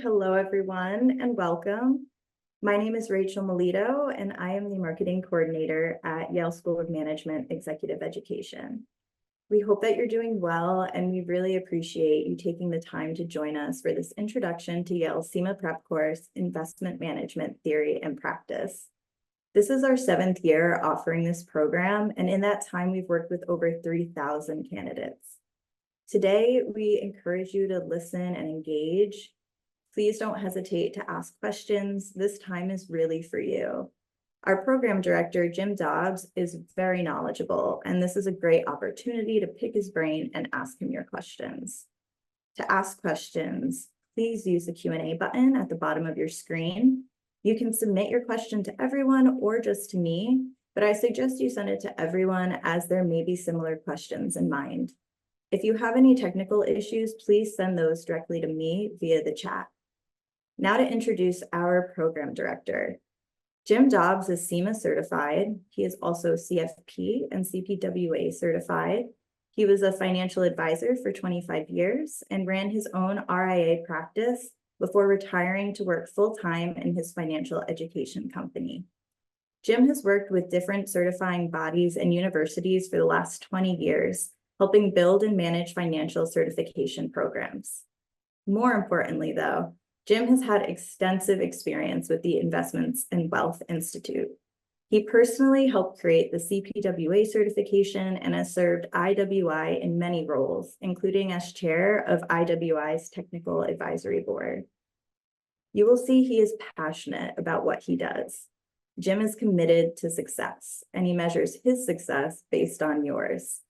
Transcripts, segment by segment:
hello everyone, and welcome. My name is Rachel Moledo, and I am the Marketing Coordinator at Yale School of Management Executive Education. We hope that you're doing well, and we really appreciate you taking the time to join us for this introduction to Yale CIMA prep course, Investment Management Theory and Practice. This is our 7th year offering this program, and in that time, we've worked with over 3,000 candidates. Today, we encourage you to listen and engage. Please don't hesitate to ask questions. This time is really for you. Our program director, Jim Dobbs, is very knowledgeable, and this is a great opportunity to pick his brain and ask him your questions. To ask questions, please use the Q&A button at the bottom of your screen. You can submit your question to everyone or just to me, but I suggest you send it to everyone as there may be similar questions in mind. If you have any technical issues, please send those directly to me via the chat. Now to introduce our program director. Jim Dobbs is CIMA certified. He is also CFP and CPWA certified. He was a financial advisor for 25 years and ran his own RIA practice before retiring to work full-time in his financial education company. Jim has worked with different certifying bodies and universities for the last 20 years, helping build and manage financial certification programs. More importantly, though, Jim has had extensive experience with the Investments and Wealth Institute. He personally helped create the CPWA certification and has served IWI in many roles, including as chair of IWI's Technical Advisory Board. You will see he is passionate about what he does. Jim is committed to success, and he measures his success based on yours.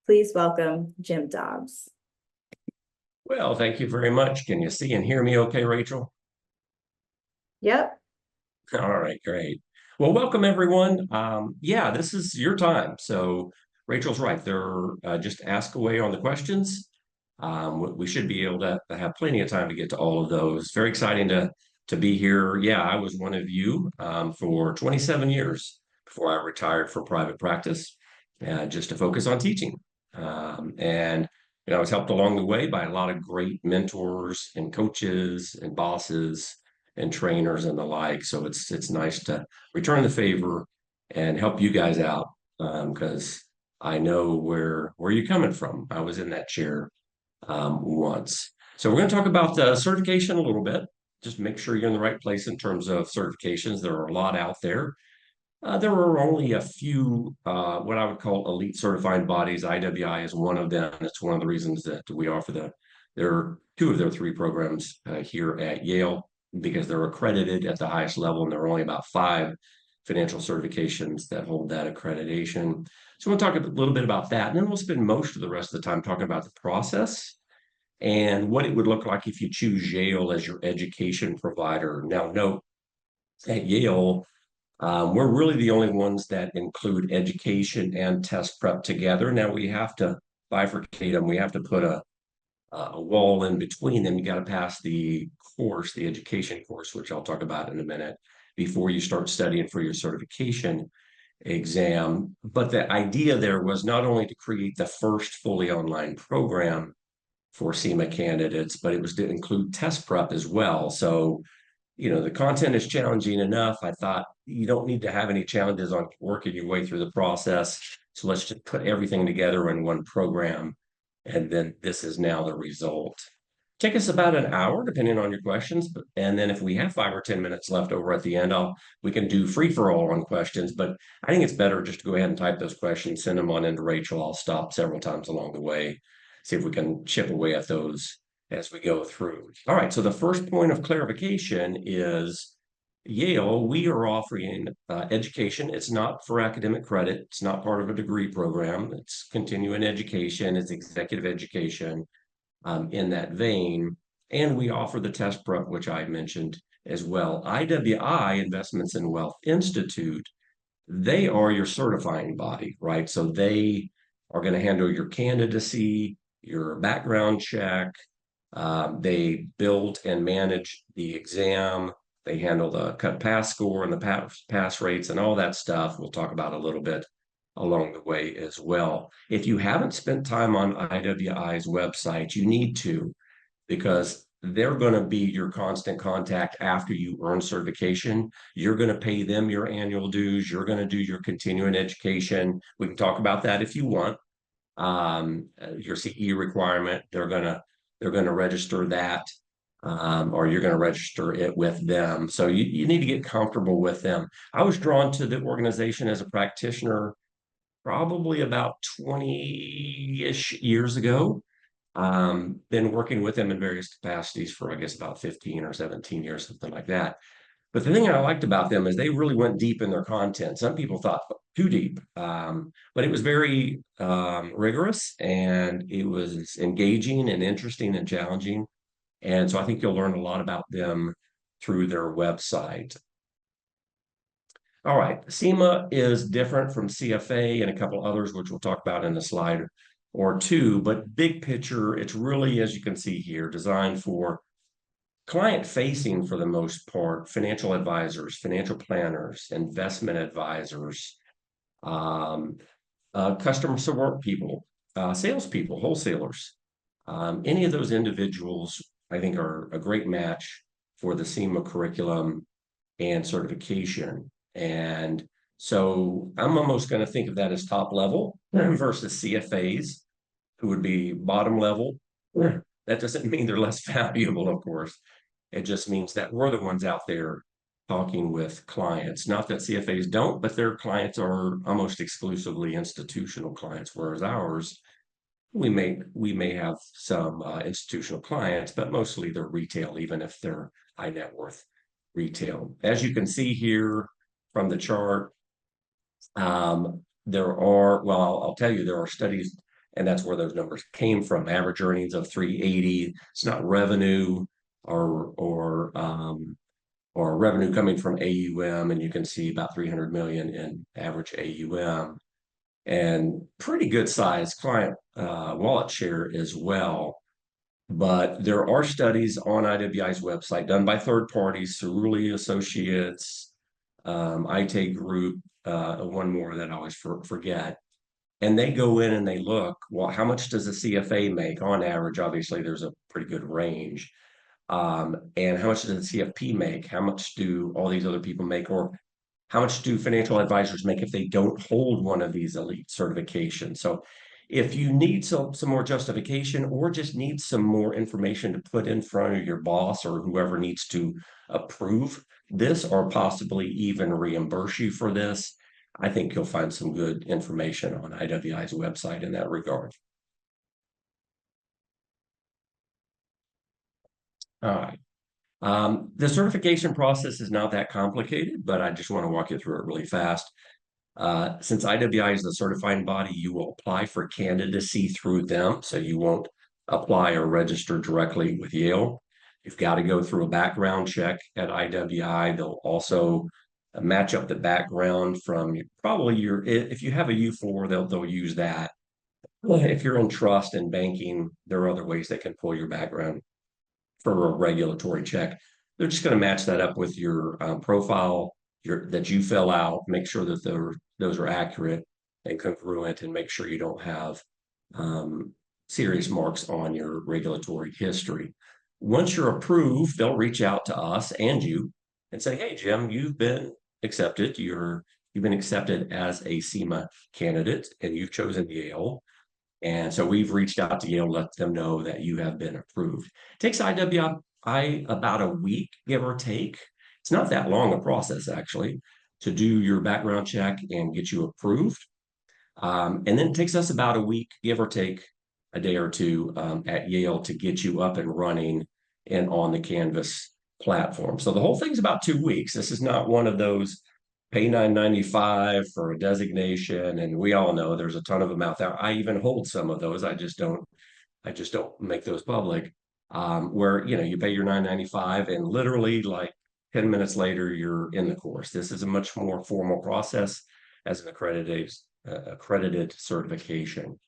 Please welcome Jim Dobbs. Well, thank you very much. Can you see and hear me okay, Rachel? Yep. All right, great. Well, welcome everyone. Yeah, this is your time. So Rachel's right. Just ask away on the questions. We should be able to have plenty of time to get to all of those. Very exciting to be here. Yeah, I was one of you for 27 years before I retired for private practice, just to focus on teaching. And I was helped along the way by a lot of great mentors and coaches and bosses and trainers and the like. So it's nice to return the favor and help you guys out because I know where you're coming from. I was in that chair once. So we're going to talk about certification a little bit. Just make sure you're in the right place in terms of certifications. There are a lot out there. There are only a few, what I would call elite certifying bodies. IWI is one of them. It's one of the reasons that we offer there are 2 of their 3 programs here at Yale because they're accredited at the highest level, and there are only about 5 financial certifications that hold that accreditation. So we'll talk a little bit about that, and then we'll spend most of the rest of the time talking about the process and what it would look like if you choose Yale as your education provider. Now, note, at Yale, we're really the only ones that include education and test prep together. Now we have to bifurcate them. We have to put a wall in between them. You got to pass the course, the education course, which I'll talk about in a minute, before you start studying for your certification exam. But the idea there was not only to create the first fully online program for CIMA candidates, but it was to include test prep as well. So the content is challenging enough. I thought you don't need to have any challenges on working your way through the process. So let's just put everything together in one program. And then this is now the result. Take us about an hour, depending on your questions. And then if we have 5 or 10 minutes left over at the end, we can do free for all on questions. But I think it's better just to go ahead and type those questions, send them on into Rachel. I'll stop several times along the way, see if we can chip away at those as we go through. All right, so the first point of clarification is Yale, we are offering education. It's not for academic credit. It's not part of a degree program. It's continuing education. It's executive education in that vein. And we offer the test prep, which I mentioned as well. IWI, Investments in Wealth Institute, they are your certifying body, right? So they are going to handle your candidacy, your background check. They build and manage the exam. They handle the cut pass score and the pass rates and all that stuff. We'll talk about a little bit along the way as well. If you haven't spent time on IWI's website, you need to, because they're going to be your constant contact after you earn certification. You're going to pay them your annual dues. You're going to do your continuing education. We can talk about that if you want. Your CE requirement, they're gonna register that, or you're going to register it with them. So you need to get comfortable with them. I was drawn to the organization as a practitioner probably about 20-ish years ago. Been working with them in various capacities for, I guess, about 15 or 17 years, something like that. But the thing I liked about them is they really went deep in their content. Some people thought too deep, but it was very rigorous, and it was engaging and interesting and challenging. And so I think you'll learn a lot about them through their website. All right, CIMA is different from CFA and a couple others, which we'll talk about in a slide or two, but big picture, it's really, as you can see here, designed for client-facing for the most part, financial advisors, financial planners, investment advisors, customer support people, salespeople, wholesalers. Any of those individuals, I think, are a great match for the CIMA curriculum and certification. And so I'm almost going to think of that as top level versus CFAs, who would be bottom level. That doesn't mean they're less valuable, of course. It just means that we're the ones out there talking with clients. Not that CFAs don't, but their clients are almost exclusively institutional clients, whereas ours, we may have some institutional clients, but mostly they're retail, even if they're high net worth retail. As you can see here from the chart, I'll tell you, there are studies, and that's where those numbers came from. Average earnings of 380. It's not revenue or revenue coming from AUM, and you can see about 300 million in average AUM, and pretty good size client wallet share as well. But there are studies on IWI's website done by third parties, Cerulli Associates, IT Group, one more that I always forget. And they go in and they look, well, how much does a CFA make on average? Obviously, there's a pretty good range. And how much does a CFP make? How much do all these other people make? Or how much do financial advisors make if they don't hold one of these elite certifications? So if you need some more justification, or just need some more information to put in front of your boss or whoever needs to approve this, or possibly even reimburse you for this, I think you'll find some good information on IWI's website in that regard. All right. The certification process is not that complicated, but I just want to walk you through it really fast. Since IWI is the certifying body, you will apply for candidacy through them, so you won't apply or register directly with Yale. You've got to go through a background check at IWI. They'll also match up the background from probably if you have a U4, they'll use that. If you're in trust and banking, there are other ways they can pull your background for a regulatory check. They're just going to match that up with your profile that you fill out, make sure that those are accurate and congruent, and make sure you don't have serious marks on your regulatory history. Once you're approved, they'll reach out to us and you and say, hey, Jim, you've been accepted. You've been accepted as a CIMA candidate, and you've chosen Yale. And so we've reached out to Yale, let them know that you have been approved. It takes IWI about a week, give or take. It's not that long a process, actually, to do your background check and get you approved. And then it takes us about a week, give or take a day or two at Yale to get you up and running and on the Canvas platform. So the whole thing's about 2 weeks. This is not one of those pay $9.95 for a designation, and we all know there's a ton of them out there. I even hold some of those. I just don't make those public. Where you pay your $9.95 and literally like 10 minutes later you're in the course. This is a much more formal process as an accredited certification.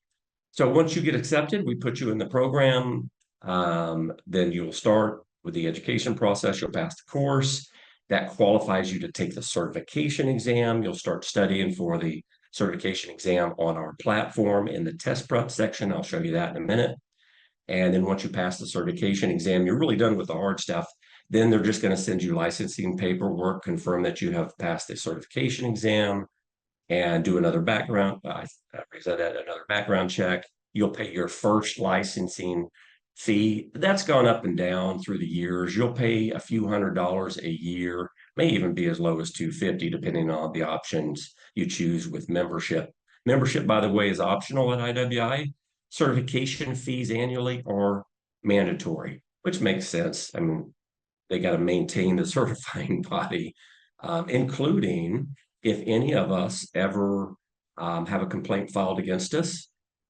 So once you get accepted, we put you in the program. Then you'll start with the education process. You'll pass the course. That qualifies you to take the certification exam. You'll start studying for the certification exam on our platform in the test prep section. I'll show you that in a minute. And then once you pass the certification exam, you're really done with the hard stuff. Then they're just going to send you licensing paperwork, confirm that you have passed the certification exam, and do another background. Another background check. You'll pay your first licensing fee. That's gone up and down through the years. You'll pay a few $100s a year, may even be as low as $250, depending on the options you choose with membership. Membership, by the way, is optional at IWI. Certification fees annually are mandatory, which makes sense. I mean, they got to maintain the certifying body, including if any of us ever have a complaint filed against us,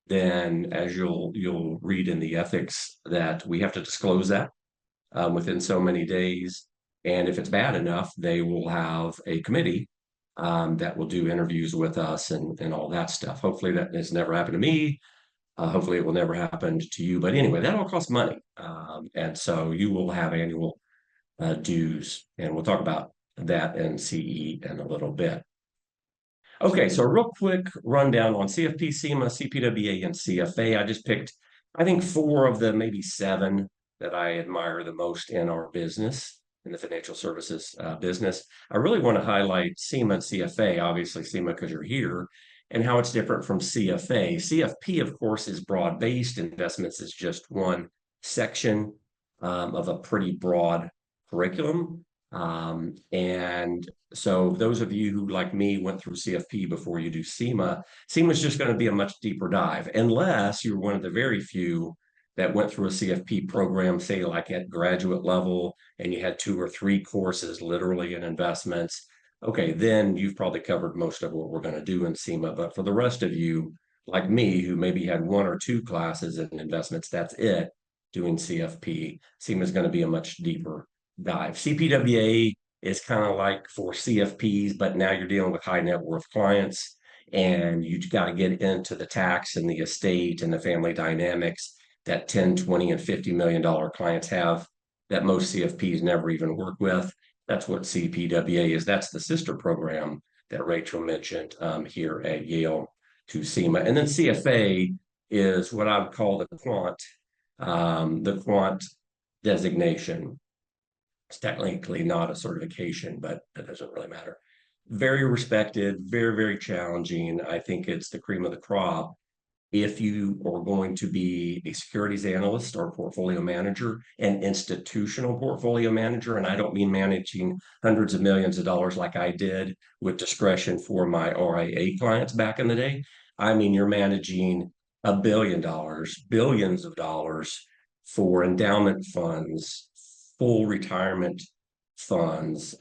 then as you'll read in the ethics that we have to disclose that within so many days. And if it's bad enough, they will have a committee that will do interviews with us and all that stuff. Hopefully that has never happened to me. Hopefully it will never happen to you. But anyway, that all costs money. And so you will have annual dues, and we'll talk about that in CE in a little bit. Okay, so a real quick rundown on CFP, CIMA, CPWA, and CFA. I just picked, I think, 4 of the maybe 7 that I admire the most in our business, in the financial services business. I really want to highlight CIMA and CFA, obviously CIMA because you're here, and how it's different from CFA. CFP, of course, is broad-based. Investments is just one section of a pretty broad curriculum. And so those of you who, like me, went through CFP before you do CIMA, CIMA is just going to be a much deeper dive, unless you're one of the very few that went through a CFP program, say like at graduate level, and you had 2 or 3 courses literally in investments. Okay, then you've probably covered most of what we're going to do in CIMA. But for the rest of you, like me, who maybe had 1 or 2 classes in investments, that's it, doing CFP, CIMA is going to be a much deeper dive. CPWA is kind of like for CFPs, but now you're dealing with high net worth clients, and you've got to get into the tax and the estate and the family dynamics that 10, 20, and $50 million clients have that most CFPs never even work with. That's what CPWA is. That's the sister program that Rachel mentioned here at Yale to CIMA. And then CFA is what I would call the quant designation. It's technically not a certification, but that doesn't really matter. Very respected, very, very challenging. I think it's the cream of the crop if you are going to be a securities analyst or portfolio manager, an institutional portfolio manager. And I don't mean managing hundreds of millions of dollars like I did with discretion for my RIA clients back in the day. I mean, you're managing $1 billion, billions of dollars for endowment funds, full retirement funds.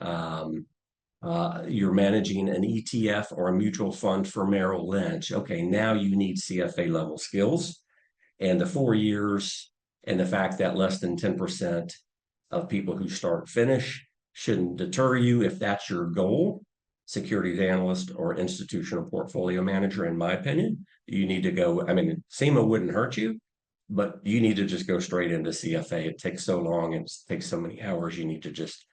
You're managing an ETF or a mutual fund for Merrill Lynch. Okay, now you need CFA level skills. And the 4 years and the fact that less than 10% of people who start finish shouldn't deter you if that's your goal. Securities analyst or institutional portfolio manager, in my opinion, you need to go. I mean, CIMA wouldn't hurt you, but you need to just go straight into CFA. It takes so long and it takes so many hours. You need to just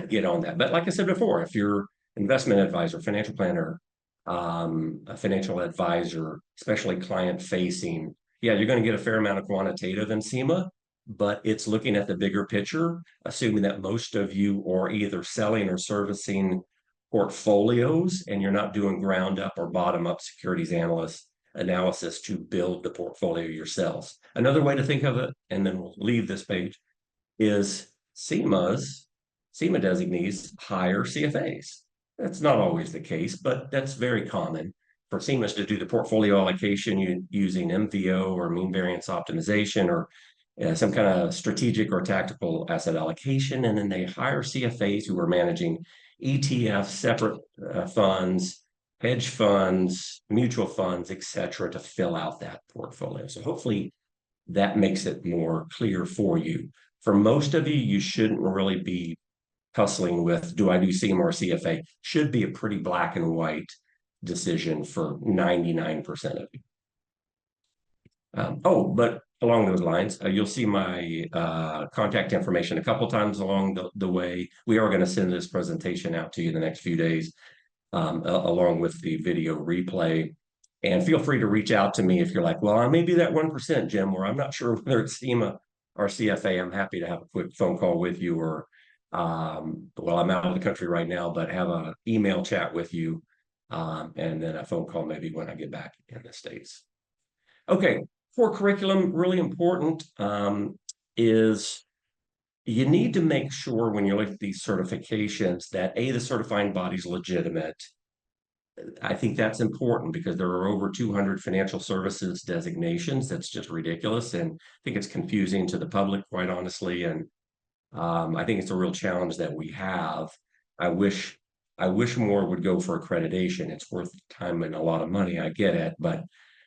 get on that. But like I said before, if you're investment advisor, financial planner, a financial advisor, especially client facing, yeah, you're going to get a fair amount of quantitative in CIMA, but it's looking at the bigger picture, assuming that most of you are either selling or servicing portfolios and you're not doing ground up or bottom up securities analysis to build the portfolio yourselves. Another way to think of it, and then we'll leave this page, is CIMA designees hire CFAs. That's not always the case, but that's very common for CIMAs to do the portfolio allocation using MVO or mean variance optimization or some kind of strategic or tactical asset allocation. And then they hire CFAs who are managing ETFs, separate funds, hedge funds, mutual funds, et cetera, to fill out that portfolio. So hopefully that makes it more clear for you. For most of you, you shouldn't really be hustling with, do I do CIMA or CFA? Should be a pretty black and white decision for 99% of you. But along those lines, you'll see my contact information a couple times along the way. We are going to send this presentation out to you in the next few days, along with the video replay. And feel free to reach out to me if you're like, well, I may be that 1%, Jim, or I'm not sure whether it's CIMA or CFA. I'm happy to have a quick phone call with you, or well, I'm out of the country right now, but have an email chat with you, and then a phone call maybe when I get back in the States. Okay, for curriculum, really important is you need to make sure when you look at these certifications that A, the certifying body's legitimate. I think that's important because there are over 200 financial services designations. That's just ridiculous. And I think it's confusing to the public, quite honestly. And I think it's a real challenge that we have. I wish I wish more would go for accreditation. It's worth time and a lot of money. I get it, but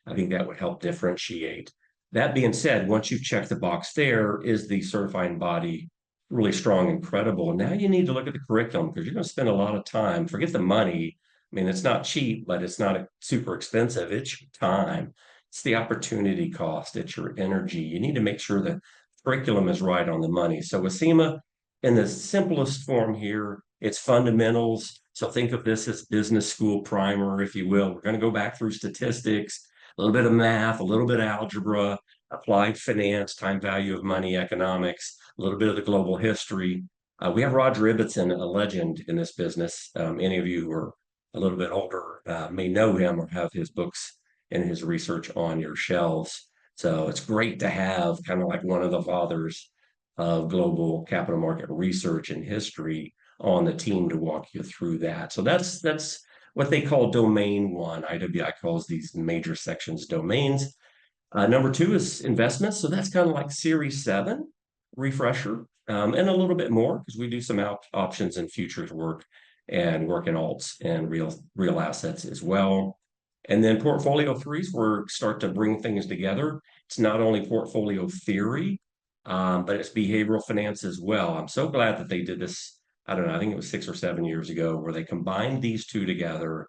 I think that would help differentiate. That being said, once you've checked the box there, is the certifying body really strong and credible? Now you need to look at the curriculum because you're going to spend a lot of time. Forget the money. I mean, it's not cheap, but it's not super expensive. It's your time. It's the opportunity cost. It's your energy. You need to make sure the curriculum is right on the money. So with CIMA, in the simplest form here, it's fundamentals. So think of this as business school primer, if you will. We're going to go back through statistics, a little bit of math, a little bit of algebra, applied finance, time value of money, economics, a little bit of the global history. We have Roger Ibbotson, a legend in this business. Any of you who are a little bit older may know him or have his books and his research on your shelves. So it's great to have kind of like one of the fathers of global capital market research and history on the team to walk you through that. So that's what they call domain one. IWI calls these major sections domains. Number two is investments. So that's kind of like Series 7 refresher, and a little bit more because we do some options and futures work and work in alts and real assets as well. And then portfolio threes, where start to bring things together. It's not only portfolio theory, but it's behavioral finance as well. I'm so glad that they did this. I don't know, I think it was 6 or 7 years ago, where they combined these two together.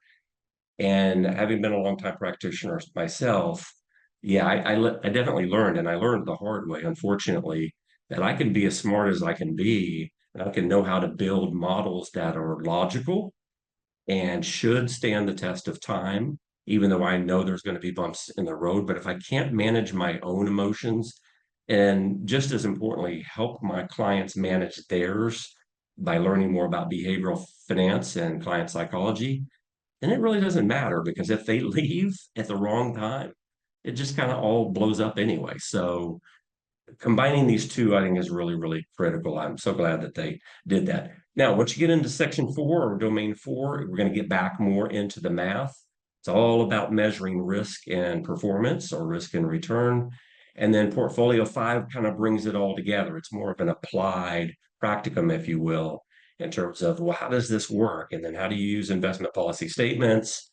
And having been a longtime practitioner myself, yeah, I definitely learned, and I learned the hard way, unfortunately, that I can be as smart as I can be, and I can know how to build models that are logical and should stand the test of time, even though I know there's going to be bumps in the road. But if I can't manage my own emotions, and just as importantly, help my clients manage theirs by learning more about behavioral finance and client psychology, then it really doesn't matter, because if they leave at the wrong time, it just kind of all blows up anyway. So combining these two, I think, is really, really critical. I'm so glad that they did that. Now, once you get into section 4 or domain 4, we're going to get back more into the math. It's all about measuring risk and performance, or risk and return. And then portfolio 5 kind of brings it all together. It's more of an applied practicum, if you will, in terms of, well, how does this work? And then how do you use investment policy statements,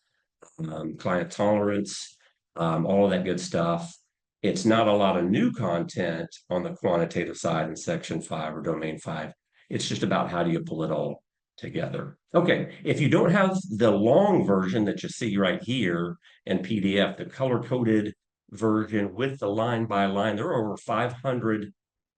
client tolerance, all of that good stuff. It's not a lot of new content on the quantitative side in section 5 or domain 5. It's just about how do you pull it all together. Okay, if you don't have the long version that you see right here in PDF, the color-coded version with the line by line, there are over 500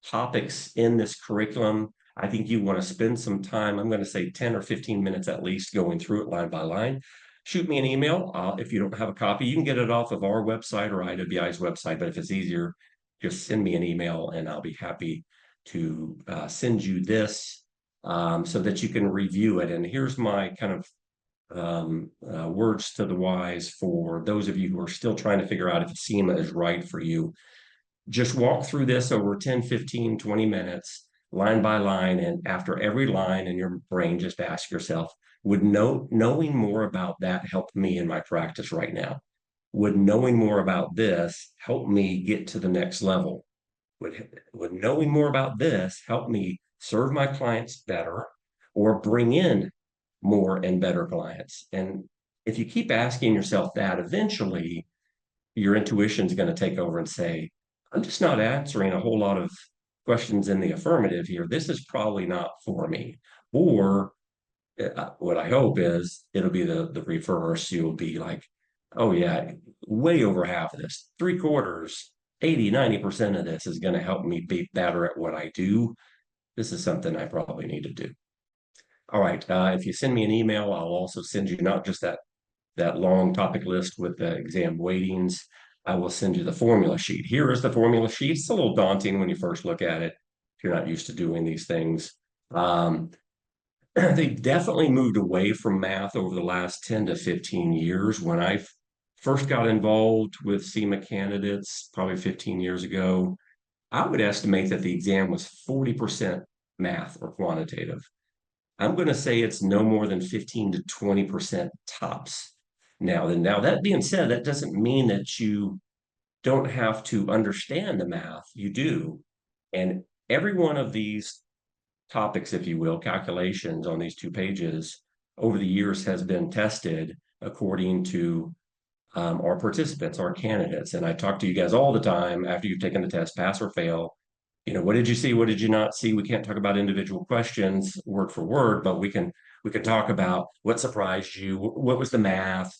topics in this curriculum. I think you want to spend some time, I'm going to say 10 or 15 minutes at least, going through it line by line. Shoot me an email if you don't have a copy. You can get it off of our website or IWI's website, but if it's easier, just send me an email and I'll be happy to send you this so that you can review it. And here's my kind of words to the wise for those of you who are still trying to figure out if CIMA is right for you. Just walk through this over 10, 15, 20 minutes, line by line, and after every line in your brain, just ask yourself, would knowing more about that help me in my practice right now? Would knowing more about this help me get to the next level? Would knowing more about this help me serve my clients better or bring in more and better clients? And if you keep asking yourself that, eventually your intuition is going to take over and say, I'm just not answering a whole lot of questions in the affirmative here. This is probably not for me. Or what I hope is it'll be the reverse. You'll be like, oh yeah, way over half of this, 3/4, 80, 90% of this is going to help me be better at what I do. This is something I probably need to do. All right. If you send me an email, I'll also send you not just that that long topic list with the exam weightings, I will send you the formula sheet. Here is the formula sheet. It's a little daunting when you first look at it, if you're not used to doing these things. They've definitely moved away from math over the last 10 to 15 years. When I first got involved with CIMA candidates, probably 15 years ago, I would estimate that the exam was 40% math or quantitative. I'm going to say it's no more than 15 to 20% tops. Now that being said, that doesn't mean that you don't have to understand the math. You do. And every one of these topics, if you will, calculations on these 2 pages over the years has been tested according to our participants, our candidates. And I talk to you guys all the time after you've taken the test, pass or fail. What did you see? What did you not see? We can't talk about individual questions word for word, but we can talk about what surprised you, what was the math,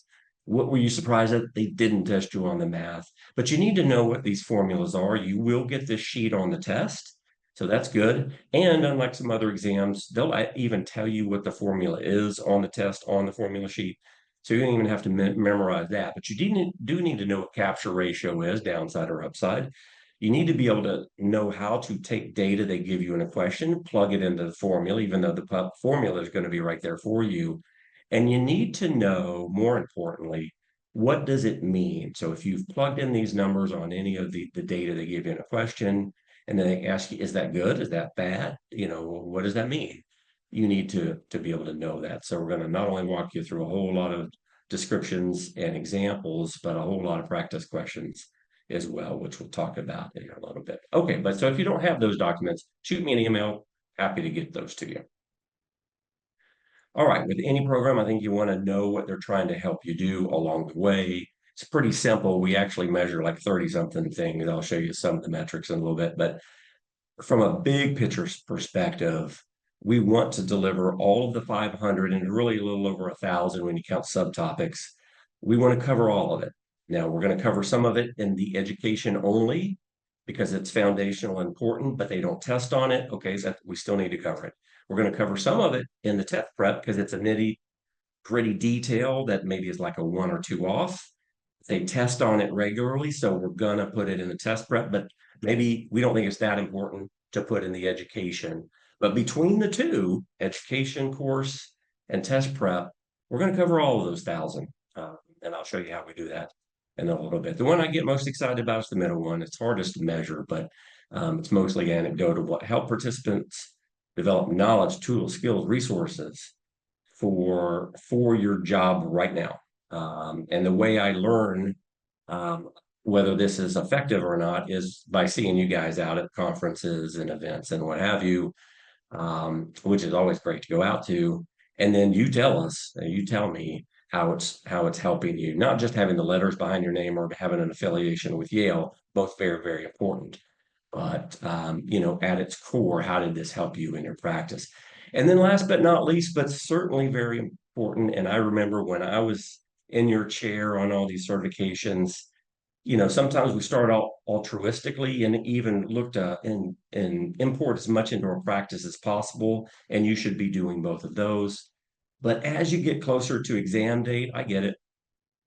what were you surprised that they didn't test you on the math. But you need to know what these formulas are. You will get this sheet on the test. So that's good. And unlike some other exams, they'll even tell you what the formula is on the test on the formula sheet. So you don't even have to memorize that. But you do need to know what capture ratio is, downside or upside. You need to be able to know how to take data they give you in a question, plug it into the formula, even though the formula is going to be right there for you. And you need to know, more importantly, what does it mean? So if you've plugged in these numbers on any of the data they give you in a question, and then they ask you, is that good? Is that bad? What does that mean? You need to be able to know that. So we're going to not only walk you through a whole lot of descriptions and examples, but a whole lot of practice questions as well, which we'll talk about in a little bit. Okay, but so if you don't have those documents, shoot me an email. Happy to get those to you. All right, with any program, I think you want to know what they're trying to help you do along the way. It's pretty simple. We actually measure like 30-something things. I'll show you some of the metrics in a little bit, but from a big picture perspective, we want to deliver all of the 500 and really a little over 1,000 when you count subtopics. We want to cover all of it. Now, we're going to cover some of it in the education only because it's foundational and important, but they don't test on it. Okay, so we still need to cover it. We're going to cover some of it in the test prep because it's a nitty-gritty detail that maybe is like a 1 or 2 off. They test on it regularly, so we're going to put it in the test prep, but maybe we don't think it's that important to put in the education. But between the two, education course and test prep, we're going to cover all of those 1,000. And I'll show you how we do that in a little bit. The one I get most excited about is the middle one. It's hardest to measure, but it's mostly anecdotal. What help participants develop knowledge, tools, skills, resources for your job right now. And the way I learn whether this is effective or not is by seeing you guys out at conferences and events and what have you, which is always great to go out to. And then you tell me how it's helping you, not just having the letters behind your name or having an affiliation with Yale, both very, very important. But at its core, how did this help you in your practice? And then last but not least, but certainly very important, and I remember when I was in your chair on all these certifications, sometimes we start out altruistically and even look to and import as much into our practice as possible. And you should be doing both of those. But as you get closer to exam date, I get it.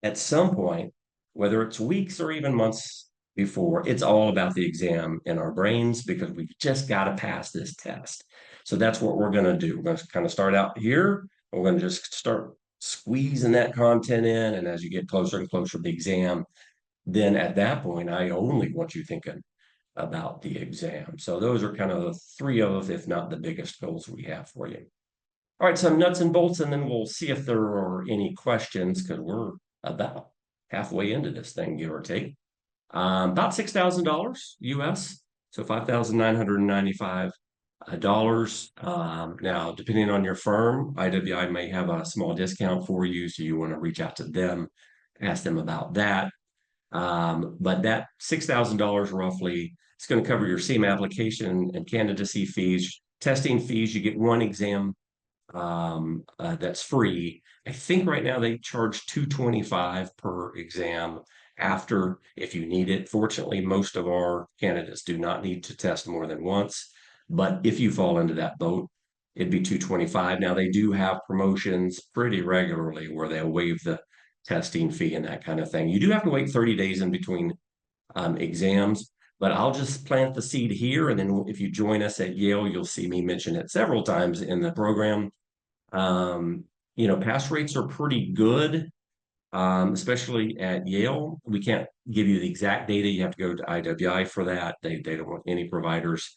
At some point, whether it's weeks or even months before, it's all about the exam in our brains because we've just got to pass this test. So that's what we're going to do. We're going to kind of start out here. We're going to just start squeezing that content in. And as you get closer and closer to the exam, then at that point, I only want you thinking about the exam. So those are kind of the 3 of, if not the biggest goals we have for you. All right, some nuts and bolts, and then we'll see if there are any questions because we're about halfway into this thing, give or take. About $6,000 US, so $5,995. Now, depending on your firm, IWI may have a small discount for you, so you want to reach out to them, ask them about that. But that $6,000 roughly is going to cover your CIMA application and candidacy fees, testing fees. You get 1 exam that's free. I think right now they charge $225 per exam after if you need it. Fortunately, most of our candidates do not need to test more than once. But if you fall into that boat, it'd be $225. Now they do have promotions pretty regularly where they'll waive the testing fee and that kind of thing. You do have to wait 30 days in between exams, but I'll just plant the seed here. And then if you join us at Yale, you'll see me mention it several times in the program. Pass rates are pretty good, especially at Yale. We can't give you the exact data. You have to go to IWI for that. They don't want any providers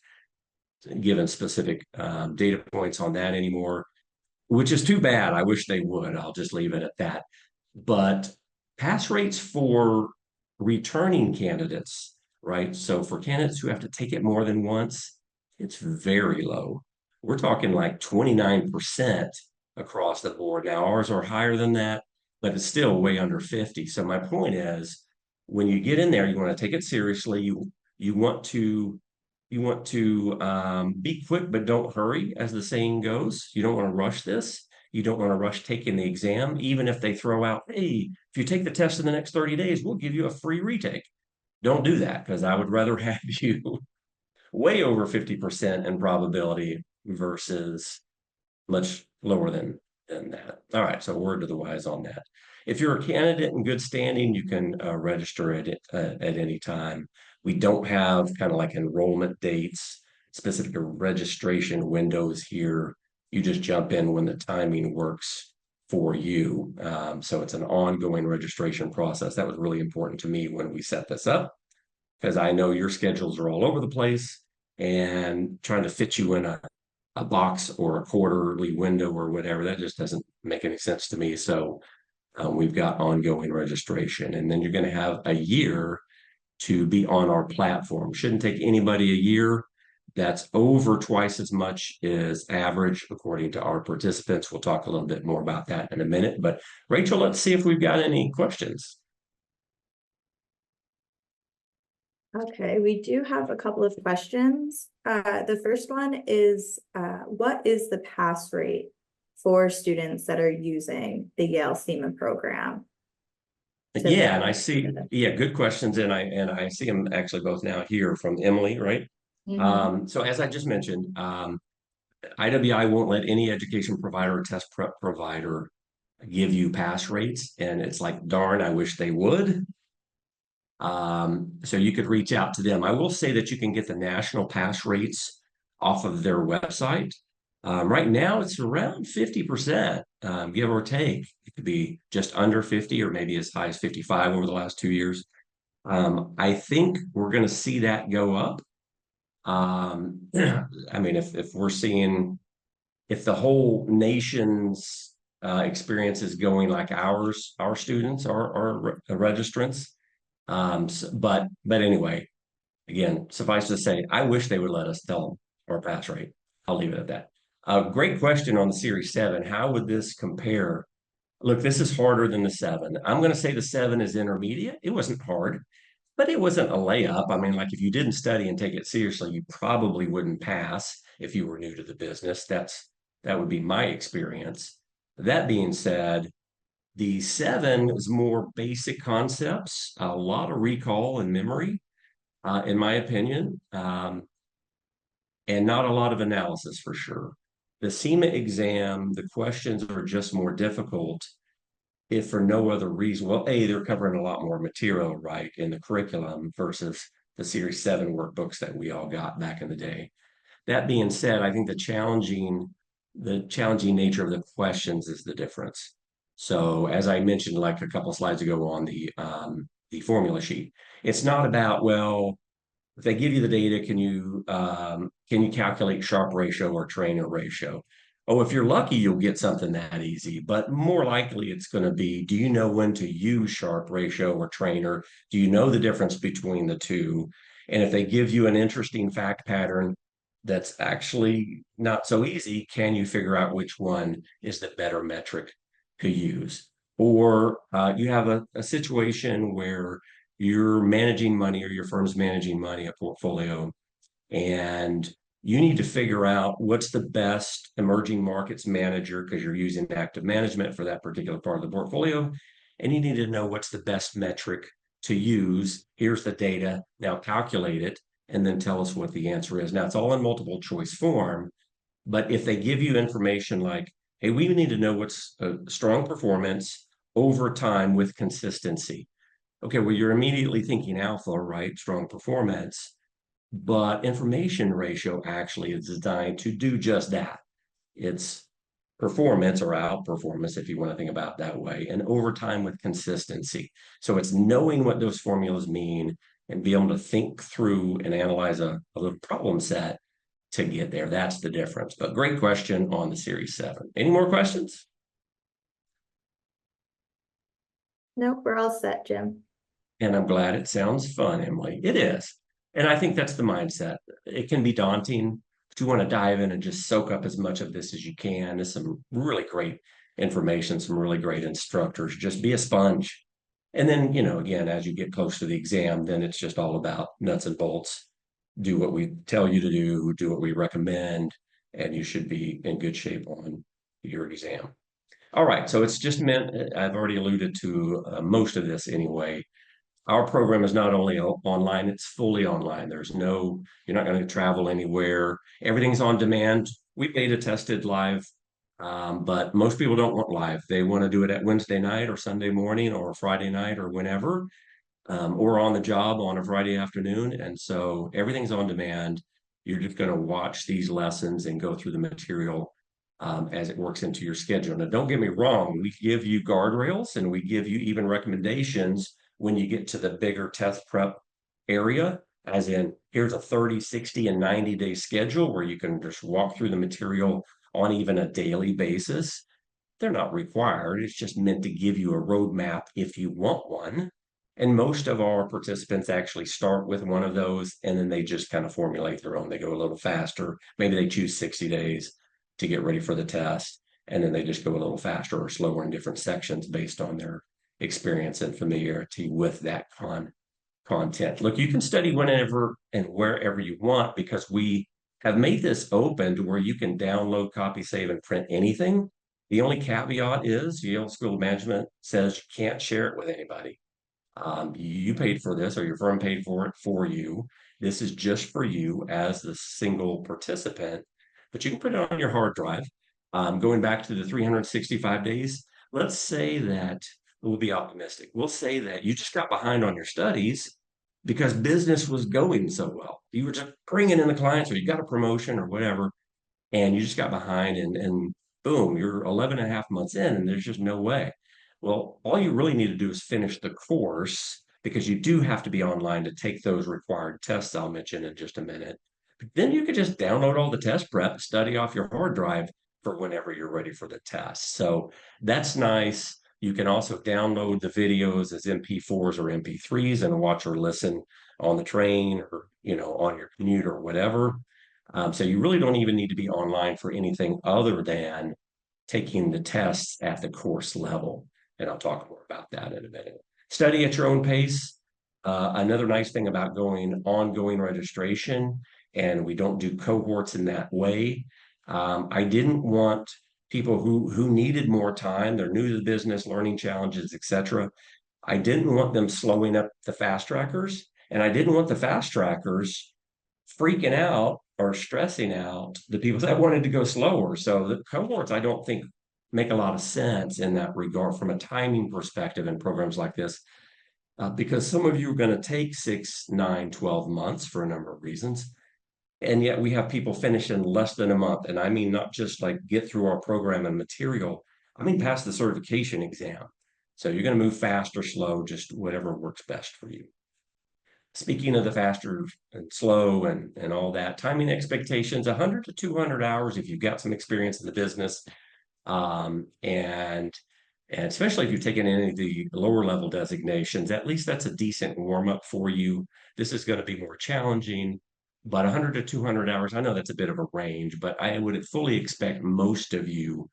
given specific data points on that anymore, which is too bad. I wish they would. I'll just leave it at that. But pass rates for returning candidates, right? So for candidates who have to take it more than once, it's very low. We're talking like 29% across the board. Now, ours are higher than that, but it's still way under 50. So my point is, when you get in there, you want to take it seriously. You want to be quick, but don't hurry, as the saying goes. You don't want to rush this. You don't want to rush taking the exam, even if they throw out, hey, if you take the test in the next 30 days, we'll give you a free retake. Don't do that, because I would rather have you way over 50% in probability versus much lower than that. All right, so word to the wise on that. If you're a candidate in good standing, you can register at any time. We don't have kind of like enrollment dates, specific registration windows here. You just jump in when the timing works for you. So it's an ongoing registration process. That was really important to me when we set this up, because I know your schedules are all over the place, and trying to fit you in a box or a quarterly window or whatever, that just doesn't make any sense to me. So we've got ongoing registration, and then you're going to have a year to be on our platform. Shouldn't take anybody a year. That's over twice as much as average, according to our participants. We'll talk a little bit more about that in a minute. But Rachel, let's see if we've got any questions. Okay, we do have a couple of questions. The first one is, what is the pass rate for students that are using the Yale CIMA program? Yeah, and I see, good questions. And I see them actually both now here from Emily, right? So as I just mentioned, IWI won't let any education provider or test prep provider give you pass rates. And it's like, darn, I wish they would. So you could reach out to them. I will say that you can get the national pass rates off of their website. Right now, it's around 50%, give or take. It could be just under 50 or maybe as high as 55 over the last 2 years. I think we're going to see that go up. I mean, if we're seeing, if the whole nation's experience is going like ours, our students, our registrants. But anyway, again, suffice to say, I wish they would let us tell them our pass rate. I'll leave it at that. Great question on the Series 7. How would this compare? Look, this is harder than the 7. I'm going to say the 7 is intermediate. It wasn't hard, but it wasn't a layup. I mean, like if you didn't study and take it seriously, you probably wouldn't pass if you were new to the business. That would be my experience. That being said, the 7 is more basic concepts, a lot of recall and memory, in my opinion, and not a lot of analysis for sure. The CIMA exam, the questions are just more difficult, if for no other reason. Well, they're covering a lot more material, right, in the curriculum versus the Series 7 workbooks that we all got back in the day. That being said, I think the challenging nature of the questions is the difference. So as I mentioned, like a couple of slides ago on the formula sheet, it's not about, well, if they give you the data, can you calculate Sharpe ratio or trainer ratio? Oh, if you're lucky, you'll get something that easy, but more likely it's going to be, do you know when to use Sharpe ratio or trainer? Do you know the difference between the two? And if they give you an interesting fact pattern that's actually not so easy, can you figure out which one is the better metric to use? Or you have a situation where you're managing money, or your firm's managing money, a portfolio, and you need to figure out what's the best emerging markets manager, because you're using active management for that particular part of the portfolio. And you need to know what's the best metric to use. Here's the data. Now calculate it and then tell us what the answer is. Now it's all in multiple choice form, but if they give you information like, hey, we need to know what's a strong performance over time with consistency. Okay, well, you're immediately thinking alpha, right? Strong performance, but information ratio actually is designed to do just that. It's performance or outperformance, if you want to think about it that way, and over time with consistency. So it's knowing what those formulas mean and be able to think through and analyze a little problem set to get there. That's the difference. But great question on the Series 7. Any more questions? Nope, we're all set, Jim. And I'm glad it sounds fun, Emily. It is. And I think that's the mindset. It can be daunting, but you want to dive in and just soak up as much of this as you can. There's some really great information, some really great instructors. Just be a sponge. And then, again, as you get close to the exam, then it's just all about nuts and bolts. Do what we tell you to do what we recommend, and you should be in good shape on your exam. All right, so it's just meant, I've already alluded to most of this anyway. Our program is not only online, it's fully online. You're not going to travel anywhere. Everything's on demand. We beta tested live, but most people don't want live. They want to do it at Wednesday night or Sunday morning or Friday night or whenever, or on the job on a Friday afternoon. And so everything's on demand. You're just going to watch these lessons and go through the material as it works into your schedule. Now, don't get me wrong, we give you guardrails and we give you even recommendations when you get to the bigger test prep area, as in here's a 30, 60, and 90-day schedule where you can just walk through the material on even a daily basis. They're not required. It's just meant to give you a roadmap if you want one. And most of our participants actually start with one of those and then they just kind of formulate their own. They go a little faster. Maybe they choose 60 days to get ready for the test. And then they just go a little faster or slower in different sections based on their experience and familiarity with that content. Look, you can study whenever and wherever you want because we have made this open to where you can download, copy, save, and print anything. The only caveat is Yale School of Management says you can't share it with anybody. You paid for this or your firm paid for it for you. This is just for you as the single participant, but you can put it on your hard drive. Going back to the 365 days, let's say that we'll be optimistic. We'll say that you just got behind on your studies because business was going so well. You were just bringing in the clients or you got a promotion or whatever, and you just got behind and boom, you're 11 and a half months in and there's just no way. Well, all you really need to do is finish the course because you do have to be online to take those required tests I'll mention in just a minute. But then you could just download all the test prep, study off your hard drive for whenever you're ready for the test. So that's nice. You can also download the videos as MP4s or MP3s and watch or listen on the train or, on your commute or whatever. So you really don't even need to be online for anything other than taking the tests at the course level. And I'll talk more about that in a minute. Study at your own pace. Another nice thing about ongoing registration, and we don't do cohorts in that way. I didn't want people who needed more time, they're new to the business, learning challenges, etc. I didn't want them slowing up the fast trackers, and I didn't want the fast trackers freaking out or stressing out the people that wanted to go slower. So the cohorts, I don't think make a lot of sense in that regard from a timing perspective in programs like this, because some of you are going to take 6, 9, 12 months for a number of reasons. And yet we have people finish in less than a month. And I mean, not just like get through our program and material, I mean, pass the certification exam. So you're going to move fast or slow, just whatever works best for you. Speaking of the faster and slow and all that, timing expectations, 100 to 200 hours if you've got some experience in the business. And especially if you've taken any of the lower level designations, at least that's a decent warm up for you. This is going to be more challenging, but 100 to 200 hours, I know that's a bit of a range, but I would fully expect most of you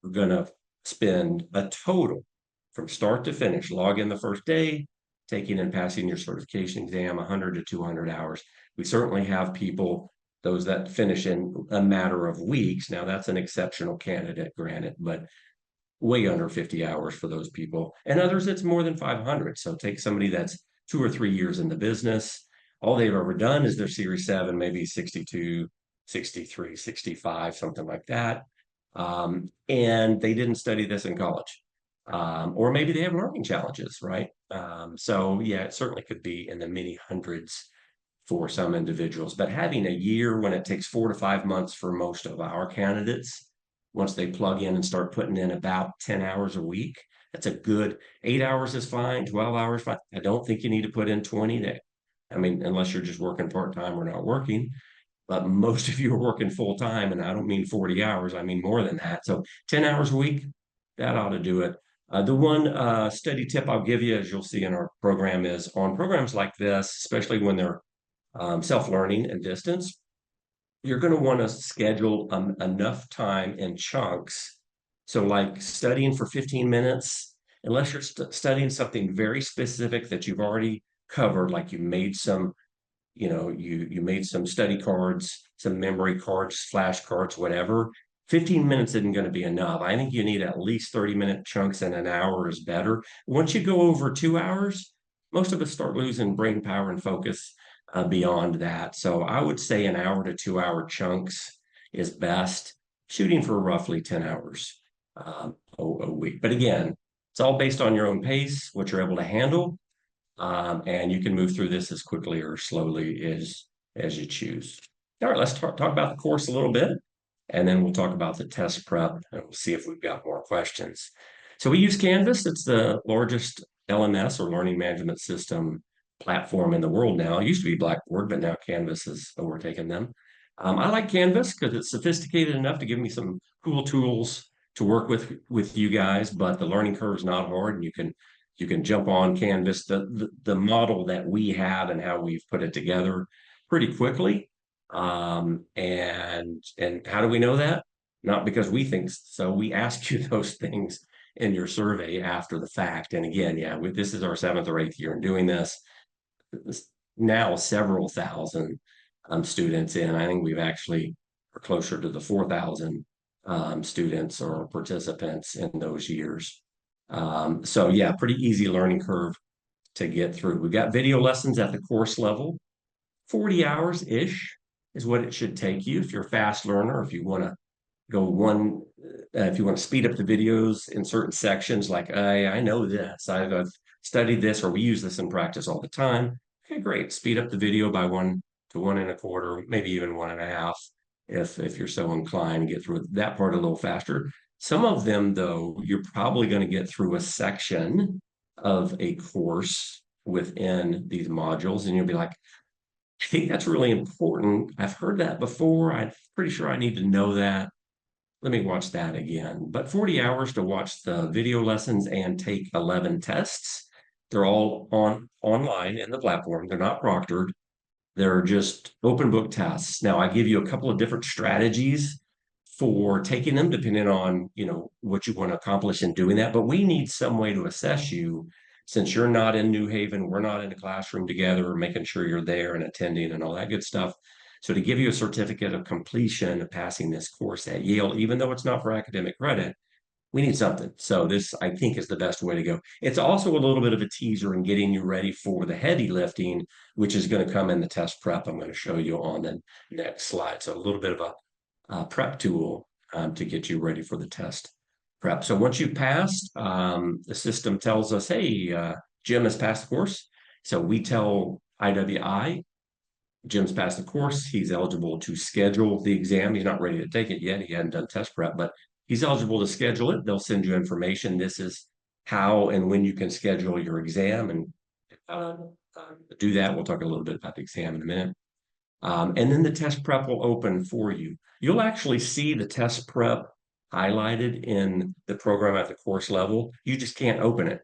are going to spend a total from start to finish, log in the first day, taking and passing your certification exam, 100 to 200 hours. We certainly have people, those that finish in a matter of weeks. Now that's an exceptional candidate, granted, but way under 50 hours for those people. And others, it's more than 500. So take somebody that's 2 or 3 years in the business. All they've ever done is their Series 7, maybe 62, 63, 65, something like that. And they didn't study this in college. or maybe they have learning challenges, right? So yeah, it certainly could be in the many hundreds for some individuals, but having a year when it takes 4 to 5 months for most of our candidates, once they plug in and start putting in about 10 hours a week, that's a good 8 hours is fine, 12 hours fine. I don't think you need to put in 20 to, I mean, unless you're just working part-time or not working, but most of you are working full-time, and I don't mean 40 hours, I mean more than that. So 10 hours a week, that ought to do it. The one study tip I'll give you, as you'll see in our program, is on programs like this, especially when they're self-learning and distance, you're going to want to schedule enough time in chunks. So like studying for 15 minutes, unless you're studying something very specific that you've already covered, like you made some, you made some study cards, some memory cards, flashcards, whatever. 15 minutes isn't going to be enough. I think you need at least 30-minute chunks, and an hour is better. Once you go over 2 hours, most of us start losing brain power and focus beyond that. So I would say an hour to 2 hour chunks is best, shooting for roughly 10 hours a week. But again, it's all based on your own pace, what you're able to handle, and you can move through this as quickly or slowly as you choose. All right, let's talk about the course a little bit, and then we'll talk about the test prep, and we'll see if we've got more questions. So we use Canvas. It's the largest LMS, or learning management system, platform in the world now. It used to be Blackboard, but now Canvas has overtaken them. I like Canvas because it's sophisticated enough to give me some cool tools to work with you guys, but the learning curve is not hard, and you can jump on Canvas, the model that we have and how we've put it together pretty quickly. And how do we know that? Not because we think so. We ask you those things in your survey after the fact. And again, yeah, this is our 7th or 8th year in doing this. Now several thousand students in. I think we've actually are closer to the 4,000 students or participants in those years. So yeah, pretty easy learning curve to get through. We've got video lessons at the course level. 40 hours-ish is what it should take you if you're a fast learner, if you want to if you want to speed up the videos in certain sections, like I know this, I've studied this, or we use this in practice all the time. Okay, great. Speed up the video by 1 to 1.25, maybe even 1.5, if you're so inclined, and get through that part a little faster. Some of them, though, you're probably going to get through a section of a course within these modules, and you'll be like, I think that's really important. I've heard that before. I'm pretty sure I need to know that. Let me watch that again. But 40 hours to watch the video lessons and take 11 tests. They're all online in the platform. They're not proctored. They're just open book tests. Now, I give you a couple of different strategies for taking them, depending on, what you want to accomplish in doing that. But we need some way to assess you, since you're not in New Haven, we're not in a classroom together, making sure you're there and attending and all that good stuff. So to give you a certificate of completion of passing this course at Yale, even though it's not for academic credit, we need something. So this, I think, is the best way to go. It's also a little bit of a teaser in getting you ready for the heavy lifting, which is going to come in the test prep I'm going to show you on the next slide. So a little bit of a prep tool to get you ready for the test prep. So once you've passed, the system tells us, hey, Jim has passed the course. So we tell IWI, Jim's passed the course. He's eligible to schedule the exam. He's not ready to take it yet. He hadn't done test prep, but he's eligible to schedule it. They'll send you information. This is how and when you can schedule your exam, and do that. We'll talk a little bit about the exam in a minute. And then the test prep will open for you. You'll actually see the test prep highlighted in the program at the course level. You just can't open it.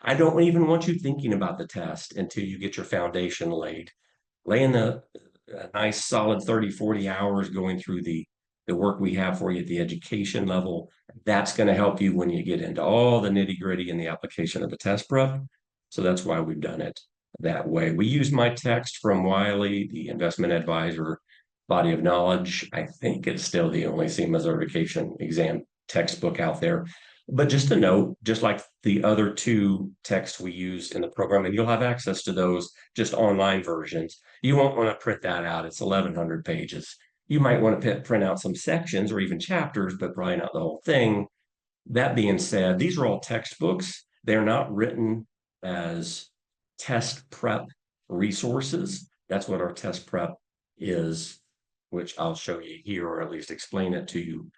I don't even want you thinking about the test until you get your foundation laid. Laying a nice solid 30, 40 hours going through the work we have for you at the education level. That's going to help you when you get into all the nitty gritty in the application of the test prep. So that's why we've done it that way. We use my text from Wiley, the investment advisor body of knowledge. I think it's still the only CIMA certification exam textbook out there. But just a note, just like the other 2 texts we use in the program, and you'll have access to those just online versions. You won't want to print that out. It's 1,100 pages. You might want to print out some sections or even chapters, but probably not the whole thing. That being said, these are all textbooks. They're not written as test prep resources. That's what our test prep is, which I'll show you here, or at least explain it to you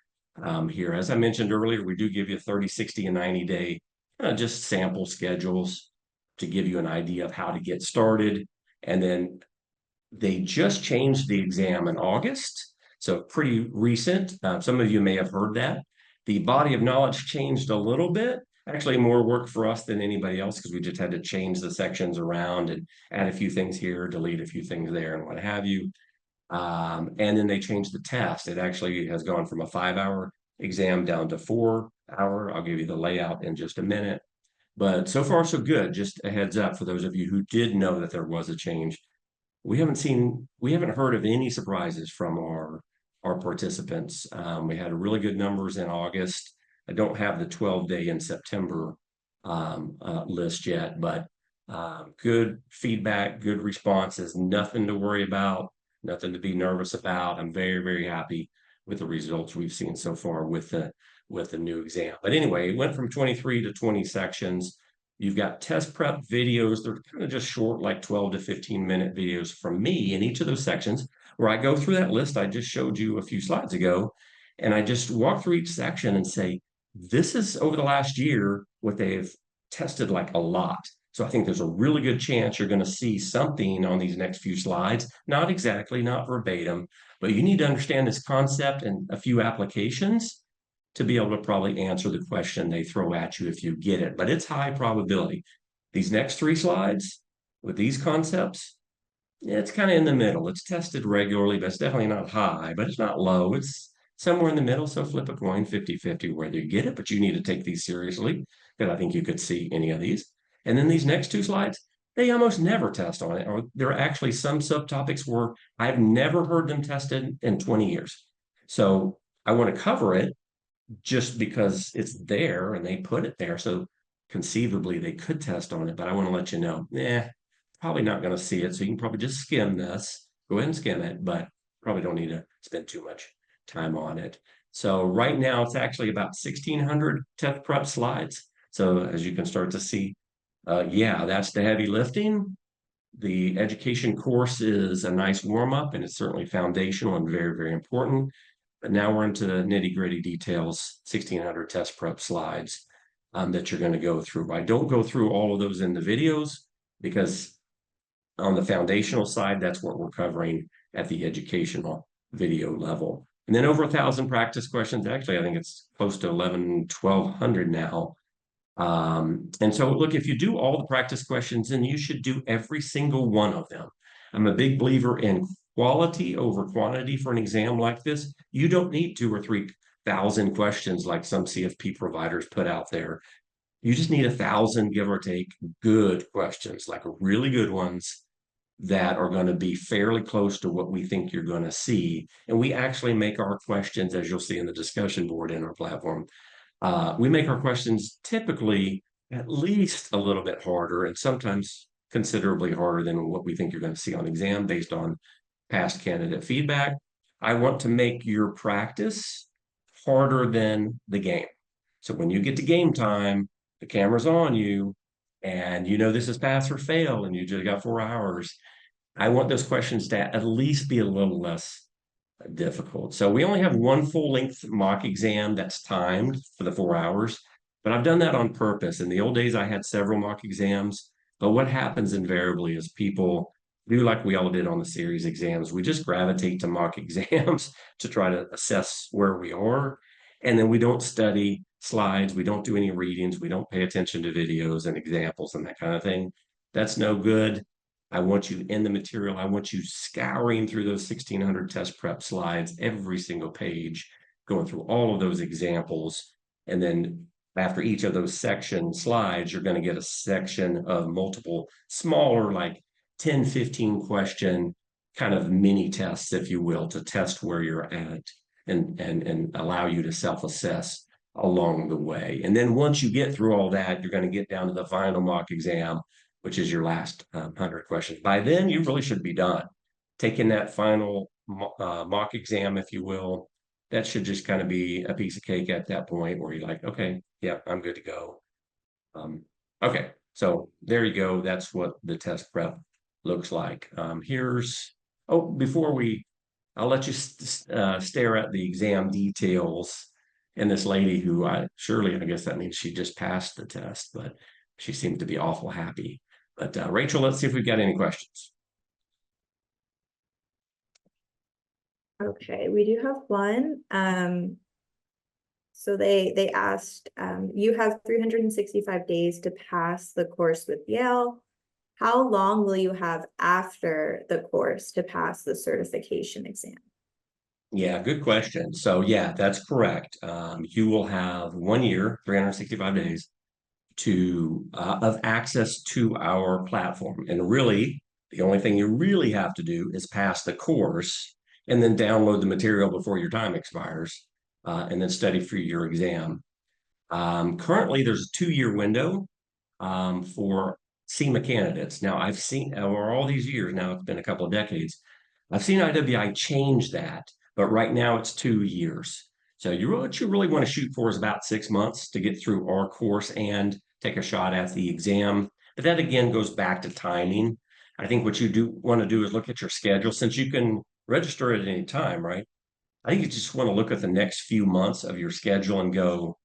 here. As I mentioned earlier, we do give you 30, 60, and 90-day just sample schedules to give you an idea of how to get started. And then they just changed the exam in August, so pretty recent. Some of you may have heard that. The body of knowledge changed a little bit, actually more work for us than anybody else because we just had to change the sections around and add a few things here, delete a few things there, and what have you. And then they changed the test. It actually has gone from a 5-hour exam down to 4-hour. I'll give you the layout in just a minute. But so far, so good. Just a heads up for those of you who did know that there was a change. We haven't heard of any surprises from our participants. We had really good numbers in August. I don't have the 12-day in September list yet, but good feedback, good responses, nothing to worry about, nothing to be nervous about. I'm very, very happy with the results we've seen so far with the new exam. But anyway, it went from 23 to 20 sections. You've got test prep videos. They're kind of just short, like 12 to 15-minute videos from me in each of those sections where I go through that list I just showed you a few slides ago. And I just walk through each section and say, this is over the last year what they've tested like a lot. So I think there's a really good chance you're going to see something on these next few slides. Not exactly, not verbatim, but you need to understand this concept and a few applications to be able to probably answer the question they throw at you if you get it. But it's high probability. These next 3 slides with these concepts, it's kind of in the middle. It's tested regularly, but it's definitely not high, but it's not low. It's somewhere in the middle. So flip a coin 50-50 whether you get it, but you need to take these seriously because I think you could see any of these. And then these next 2 slides, they almost never test on it. Or there are actually some subtopics where I've never heard them tested in 20 years. So I want to cover it just because it's there and they put it there. So conceivably they could test on it, but I want to let you know, probably not going to see it. So you can probably just skim this, go ahead and skim it, but probably don't need to spend too much time on it. So right now it's actually about 1,600 test prep slides. So as you can start to see, that's the heavy lifting. The education course is a nice warm-up and it's certainly foundational and very, very important. But now we're into the nitty-gritty details, 1,600 test prep slides that you're going to go through. I don't go through all of those in the videos because on the foundational side, that's what we're covering at the educational video level. And then over 1,000 practice questions. Actually, I think it's close to 1,200 now. And so look, if you do all the practice questions, then you should do every single one of them. I'm a big believer in quality over quantity for an exam like this. You don't need 2,000 or 3,000 questions like some CFP providers put out there. You just need 1,000, give or take, good questions, like really good ones that are going to be fairly close to what we think you're going to see. And we actually make our questions, as you'll see in the discussion board in our platform, we make our questions typically at least a little bit harder and sometimes considerably harder than what we think you're going to see on exam based on past candidate feedback. I want to make your practice harder than the game. So when you get to game time, the camera's on you and you know this is pass or fail and you just got 4 hours. I want those questions to at least be a little less difficult. So we only have one full-length mock exam that's timed for the 4 hours, but I've done that on purpose. In the old days, I had several mock exams, but what happens invariably is people do like we all did on the series exams. We just gravitate to mock exams to try to assess where we are. And then we don't study slides. We don't do any readings. We don't pay attention to videos and examples and that kind of thing. That's no good. I want you in the material. I want you scouring through those 1,600 test prep slides, every single page, going through all of those examples. And then after each of those section slides, you're going to get a section of multiple smaller, like 10, 15 question kind of mini tests, if you will, to test where you're at and allow you to self-assess along the way. And then once you get through all that, you're going to get down to the final mock exam, which is your last 100 questions. By then, you really should be done taking that final mock exam, if you will. that should just kind of be a piece of cake at that point where you're like, okay, yeah, I'm good to go. Okay, so there you go. That's what the test prep looks like. I'll let you stare at the exam details. And this lady who I guess that means she just passed the test, but she seemed to be awful happy. But Rachel, let's see if we've got any questions. Okay, we do have one. So they asked, you have 365 days to pass the course with Yale. How long will you have after the course to pass the certification exam? Yeah, good question. So yeah, that's correct. You will have 1 year, 365 days of access to our platform. And really, the only thing you really have to do is pass the course and then download the material before your time expires, and then study for your exam. Currently, there's a 2 year window for CIMA candidates. Now, I've seen over all these years, now it's been a couple of decades, I've seen IWI change that, but right now it's 2 years. So what you really want to shoot for is about 6 months to get through our course and take a shot at the exam. But that again goes back to timing. I think what you do want to do is look at your schedule since you can register at any time, right? I think you just want to look at the next few months of your schedule and go,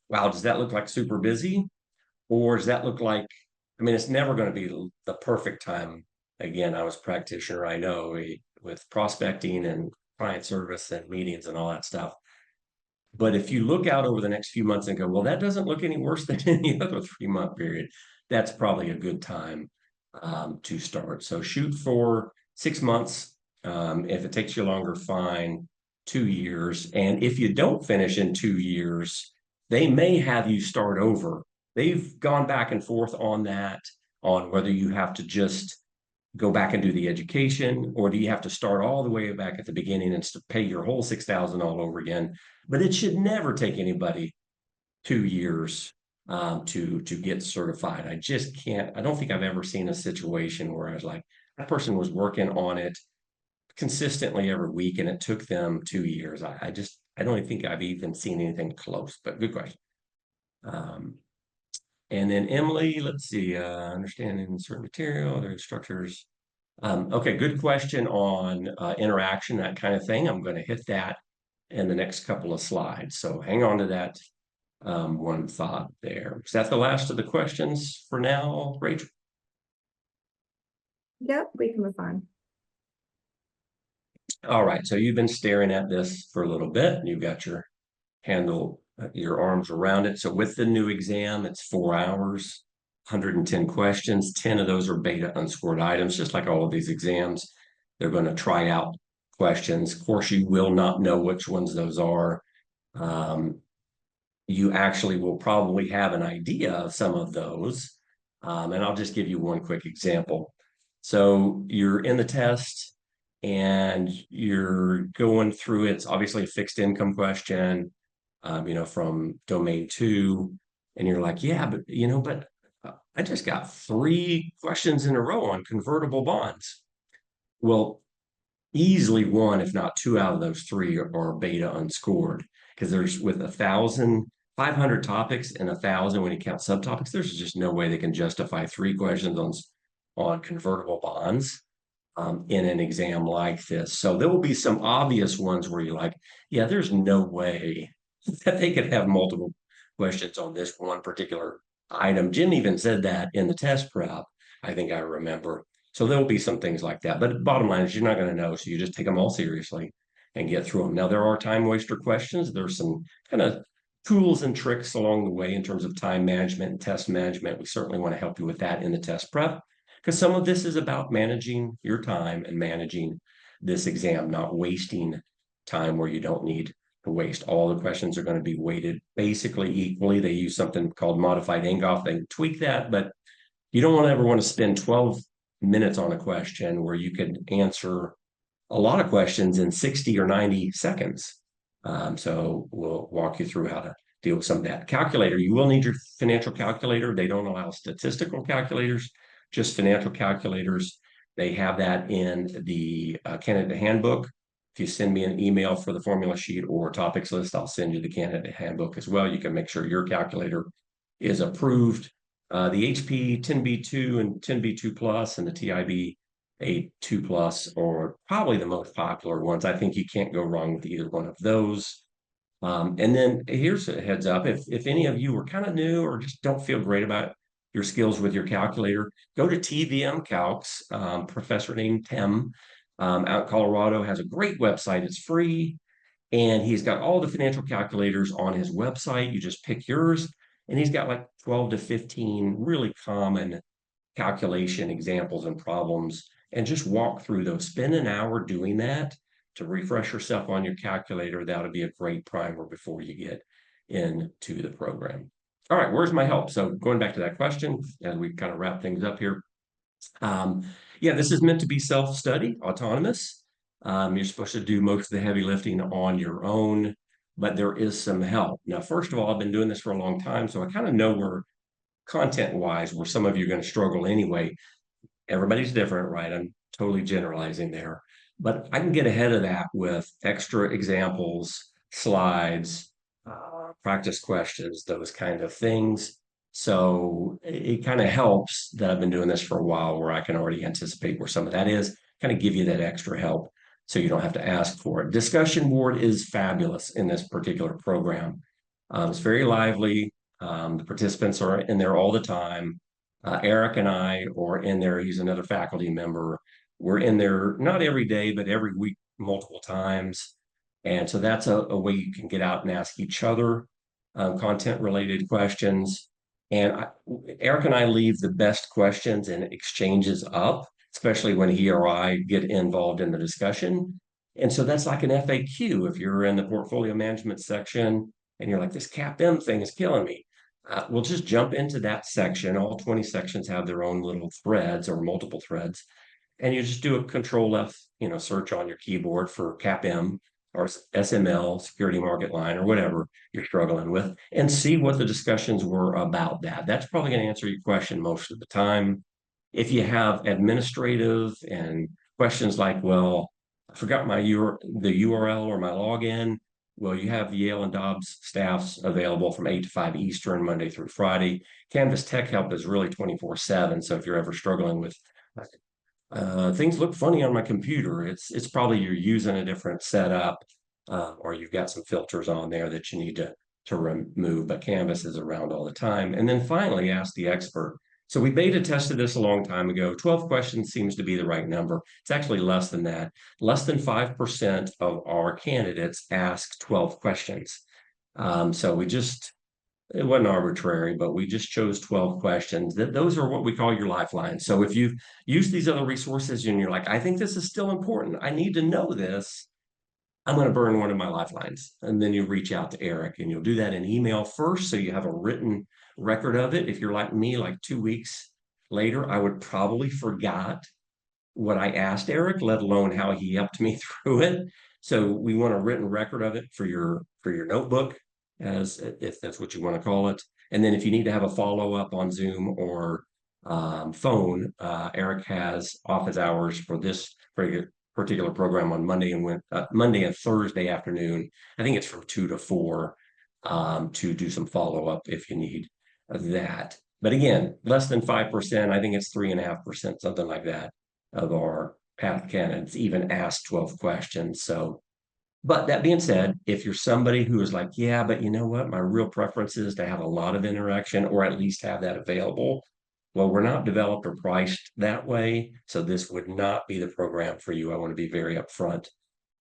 wow, does that look like super busy? Or does that look like, I mean, it's never going to be the perfect time. Again, I was a practitioner, I know, with prospecting and client service and meetings and all that stuff. But if you look out over the next few months and go, well, that doesn't look any worse than any other 3 month period, that's probably a good time to start. So shoot for 6 months. If it takes you longer, fine, 2 years. And if you don't finish in 2 years, they may have you start over. They've gone back and forth on that, on whether you have to just go back and do the education, or do you have to start all the way back at the beginning and pay your whole 6,000 all over again? But it should never take anybody 2 years to get certified. I just can't. I don't think I've ever seen a situation where I was like, that person was working on it consistently every week, and it took them 2 years. I don't think I've even seen anything close. But good question. And then Emily, let's see, understanding certain material, other structures. Okay, good question on interaction, that kind of thing. I'm going to hit that in the next couple of slides. So hang on to that one thought there. Is that the last of the questions for now, Rachel? Yep, we can move on. All right, so you've been staring at this for a little bit. You've got your your arms around it. So with the new exam, it's 4 hours, 110 questions. 10 of those are beta unscored items, just like all of these exams. They're going to try out questions. Of course, you will not know which ones those are. You actually will probably have an idea of some of those. And I'll just give you one quick example. So you're in the test and you're going through it. It's obviously a fixed income question, from domain 2. And you're like, yeah, but I just got 3 questions in a row on convertible bonds. Well, easily 1, if not 2 out of those 3 are beta unscored, because there's with 500 topics and 1,000 when you count subtopics, there's just no way they can justify 3 questions on convertible bonds in an exam like this. So there will be some obvious ones where you're like, yeah, there's no way that they could have multiple questions on this one particular item. Jim even said that in the test prep, I think I remember. So there'll be some things like that. But bottom line is you're not going to know. So you just take them all seriously and get through them. Now, there are time waster questions. There's some kind of tools and tricks along the way in terms of time management and test management. We certainly want to help you with that in the test prep, because some of this is about managing your time and managing this exam, not wasting time where you don't need to waste. All the questions are going to be weighted basically equally. They use something called modified Enghoff. They tweak that, but you don't ever want to spend 12 minutes on a question where you could answer a lot of questions in 60 or 90 seconds. So we'll walk you through how to deal with some of that. Calculator, you will need your financial calculator. They don't allow statistical calculators, just financial calculators. They have that in the candidate handbook. If you send me an email for the formula sheet or topics list, I'll send you the candidate handbook as well. You can make sure your calculator is approved. The HP 10B2 and 10B2 Plus and the TIB 8.2 Plus are probably the most popular ones. I think you can't go wrong with either one of those. And then here's a heads up. If any of you are kind of new or just don't feel great about your skills with your calculator, go to TVM Calcs. Professor named Tim out in Colorado has a great website. It's free. And he's got all the financial calculators on his website. You just pick yours. And he's got like 12 to 15 really common calculation examples and problems and just walk through those. Spend an hour doing that to refresh yourself on your calculator. That'll be a great primer before you get into the program. All right, where's my help? So going back to that question, as we kind of wrap things up here. Yeah, this is meant to be self-study, autonomous. You're supposed to do most of the heavy lifting on your own, but there is some help. Now, first of all, I've been doing this for a long time, so I kind of know where content-wise, where some of you are going to struggle anyway. Everybody's different, right? I'm totally generalizing there. But I can get ahead of that with extra examples, slides, practice questions, those kind of things. So it kind of helps that I've been doing this for a while where I can already anticipate where some of that is, kind of give you that extra help so you don't have to ask for it. Discussion board is fabulous in this particular program. It's very lively. The participants are in there all the time. Eric and I are in there. He's another faculty member. We're in there not every day, but every week, multiple times. And so that's a way you can get out and ask each other content-related questions. And Eric and I leave the best questions and exchanges up, especially when he or I get involved in the discussion. And so that's like an FAQ. If you're in the portfolio management section and you're like, this CAPM thing is killing me, we'll just jump into that section. All 20 sections have their own little threads or multiple threads. And you just do a control F, search on your keyboard for CAPM or SML, security market line, or whatever you're struggling with, and see what the discussions were about that. That's probably going to answer your question most of the time. If you have administrative and questions like, well, I forgot the URL or my login, well, you have Yale and Dobbs staffs available from 8 to 5 Eastern, Monday through Friday. Canvas Tech Help is really 24/7. So if you're ever struggling with things look funny on my computer, it's probably you're using a different setup or you've got some filters on there that you need to remove, but Canvas is around all the time. And then finally, ask the expert. So we beta tested this a long time ago. 12 questions seems to be the right number. It's actually less than that. Less than 5% of our candidates ask 12 questions. So it wasn't arbitrary, but we just chose 12 questions. Those are what we call your lifelines. So if you've used these other resources and you're like, I think this is still important, I need to know this, I'm going to burn one of my lifelines. And then you reach out to Eric and you'll do that in email first. So you have a written record of it. If you're like me, like 2 weeks later, I would probably forgot what I asked Eric, let alone how he helped me through it. So we want a written record of it for your notebook, as if that's what you want to call it. And then if you need to have a follow-up on Zoom or phone, Eric has office hours for this particular program on Monday and Thursday afternoon. I think it's from 2 to 4 to do some follow-up if you need that. But again, less than 5%, I think it's 3.5%, something like that, of our path candidates even asked 12 questions. So, but that being said, if you're somebody who is like, yeah, but you know what, my real preference is to have a lot of interaction or at least have that available. Well, we're not developed or priced that way. So this would not be the program for you. I want to be very upfront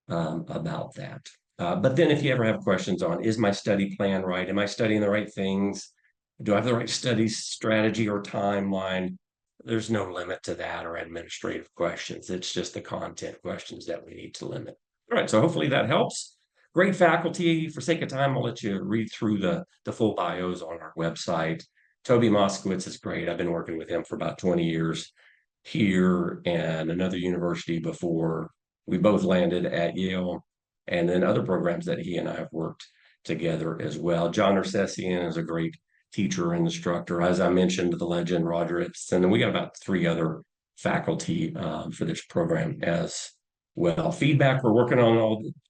about that. But then if you ever have questions on, is my study plan right? Am I studying the right things? Do I have the right study strategy or timeline? There's no limit to that or administrative questions. It's just the content questions that we need to limit. All right, so hopefully that helps. Great faculty. For sake of time, I'll let you read through the full bios on our website. Toby Moskowitz is great. I've been working with him for about 20 years here and another university before we both landed at Yale, and then other programs that he and I have worked together as well. John Nersessian is a great teacher and instructor. As I mentioned, the legend Roger Ibsen, and we got about 3 other faculty for this program as Well, feedback we're working on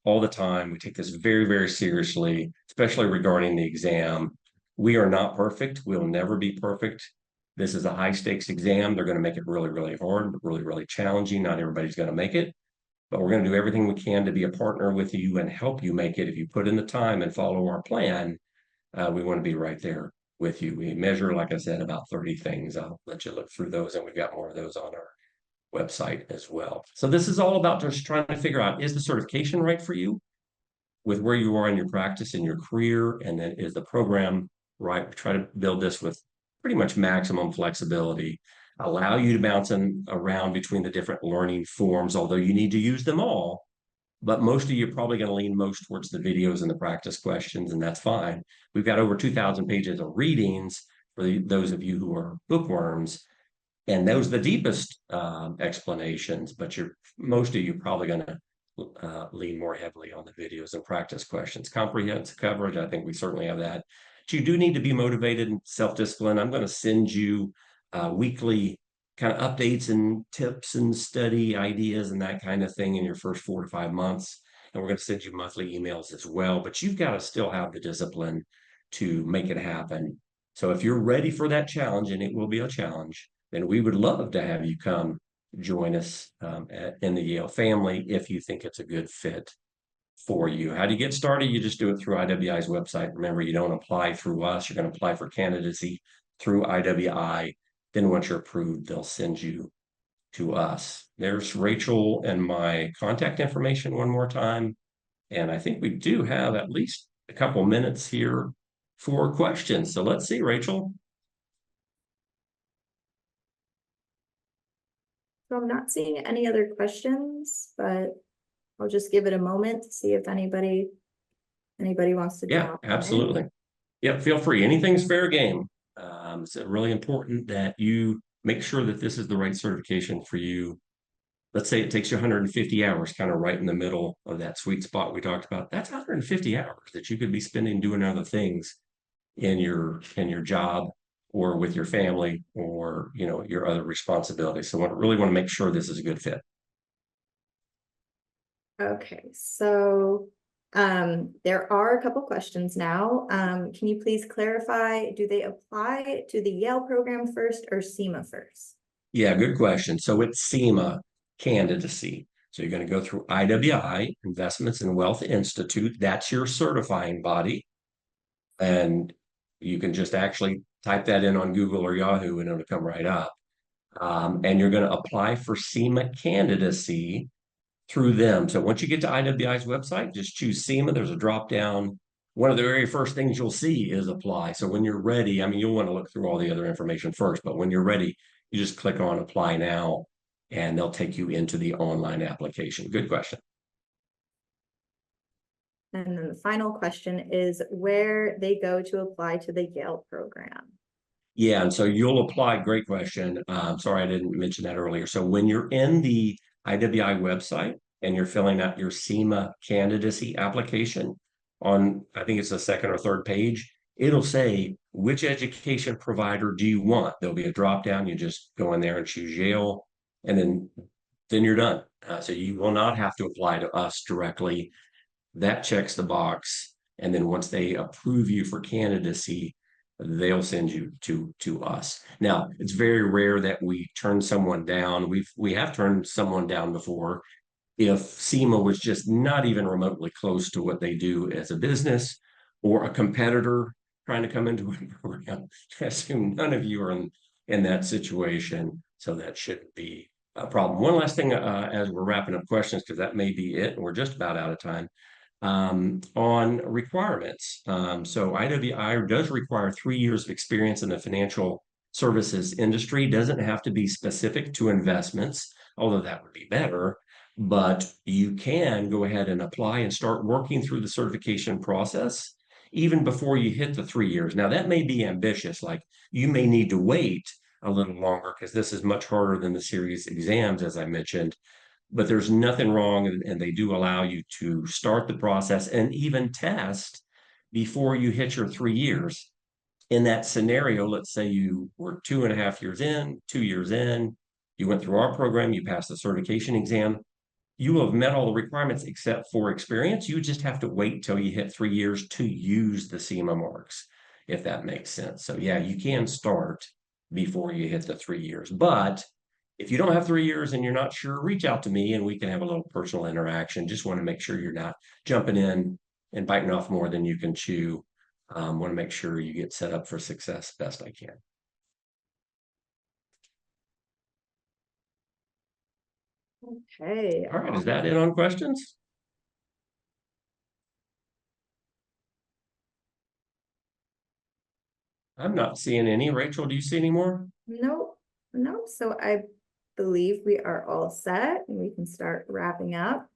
all the time. We take this very, very seriously, especially regarding the exam. We are not perfect. We'll never be perfect. This is a high stakes exam. They're going to make it really, really hard, really, really challenging. Not everybody's going to make it, but we're going to do everything we can to be a partner with you and help you make it. If you put in the time and follow our plan, we want to be right there with you. We measure, like I said, about 30 things. I'll let you look through those, and we've got more of those on our website as well. So this is all about just trying to figure out, is the certification right for you with where you are in your practice and your career? And then is the program right? We try to build this with pretty much maximum flexibility, allow you to bounce around between the different learning forms, although you need to use them all. But most of you are probably going to lean most towards the videos and the practice questions, and that's fine. We've got over 2,000 pages of readings for those of you who are bookworms, and those are the deepest explanations, but most of you probably going to lean more heavily on the videos and practice questions. Comprehensive coverage, I think we certainly have that. But you do need to be motivated and self-disciplined. I'm going to send you weekly kind of updates and tips and study ideas and that kind of thing in your first 4 to 5 months. And we're going to send you monthly emails as well, but you've got to still have the discipline to make it happen. So if you're ready for that challenge, and it will be a challenge, then we would love to have you come join us in the Yale family if you think it's a good fit for you. How do you get started? You just do it through IWI's website. Remember, you don't apply through us. You're going to apply for candidacy through IWI. Then once you're approved, they'll send you to us. There's Rachel and my contact information one more time. And I think we do have at least a couple minutes here for questions. So let's see, Rachel. So I'm not seeing any other questions, but I'll just give it a moment to see if anybody wants to Yeah, jump in. absolutely. Yeah, feel free. Anything's fair game. It's really important that you make sure that this is the right certification for you. Let's say it takes you 150 hours, kind of right in the middle of that sweet spot we talked about. That's 150 hours that you could be spending doing other things in your job or with your family or your other responsibilities. So I really want to make sure this is a good fit. Okay, so there are a couple questions now. Can you please clarify, do they apply to the Yale program first or CIMA first? Yeah, good question. So it's CIMA candidacy. So you're going to go through IWI, Investments in Wealth Institute. That's your certifying body. And you can just actually type that in on Google or Yahoo and it'll come right up. And you're going to apply for CIMA candidacy through them. So once you get to IWI's website, just choose CIMA. There's a drop down. One of the very first things you'll see is apply. So when you're ready, I mean, you'll want to look through all the other information first, but when you're ready, you just click on apply now and they'll take you into the online application. Good question. And then the final question is where they go to apply to the Yale program. Yeah, and so you'll apply. Great question. Sorry, I didn't mention that earlier. So when you're in the IWI website and you're filling out your CIMA candidacy application on, I think it's the second or third page, it'll say, which education provider do you want? There'll be a drop down. You just go in there and choose Yale, and then you're done. So you will not have to apply to us directly. That checks the box. And then once they approve you for candidacy, they'll send you to us. Now, it's very rare that we turn someone down. We have turned someone down before if CIMA was just not even remotely close to what they do as a business or a competitor trying to come into a program. I assume none of you are in that situation, so that shouldn't be a problem. One last thing as we're wrapping up questions, because that may be it, and we're just about out of time. On requirements. So IWI does require 3 years of experience in the financial services industry. Doesn't have to be specific to investments, although that would be better. But you can go ahead and apply and start working through the certification process even before you hit the 3 years. Now, that may be ambitious. Like you may need to wait a little longer because this is much harder than the series exams, as I mentioned, but there's nothing wrong, and they do allow you to start the process and even test before you hit your 3 years. In that scenario, let's say you were 2.5 years in, 2 years in, you went through our program, you passed the certification exam, you will have met all the requirements except for experience. You just have to wait till you hit 3 years to use the CIMA marks, if that makes sense. So yeah, you can start before you hit the 3 years. But if you don't have 3 years and you're not sure, reach out to me and we can have a little personal interaction. Just want to make sure you're not jumping in and biting off more than you can chew. Want to make sure you get set up for success best I can. Okay. All right, is that it on questions? I'm not seeing any. Rachel, do you see any more? Nope, nope. So I believe we are all set and we can start wrapping up.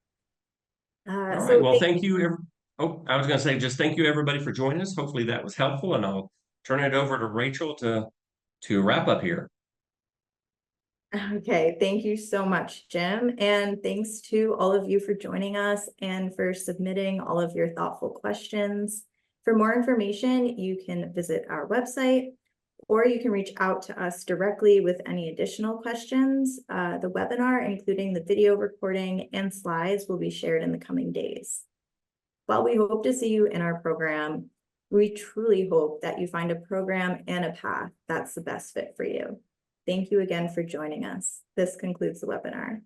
All right, So well, thank you. Oh, I was going to say just thank you everybody for joining us. Hopefully that was helpful, and I'll turn it over to Rachel to wrap up here. Okay, thank you so much, Jim. And thanks to all of you for joining us and for submitting all of your thoughtful questions. For more information, you can visit our website, or you can reach out to us directly with any additional questions. The webinar, including the video recording and slides, will be shared in the coming days. While we hope to see you in our program, we truly hope that you find a program and a path that's the best fit for you. Thank you again for joining us. This concludes the webinar.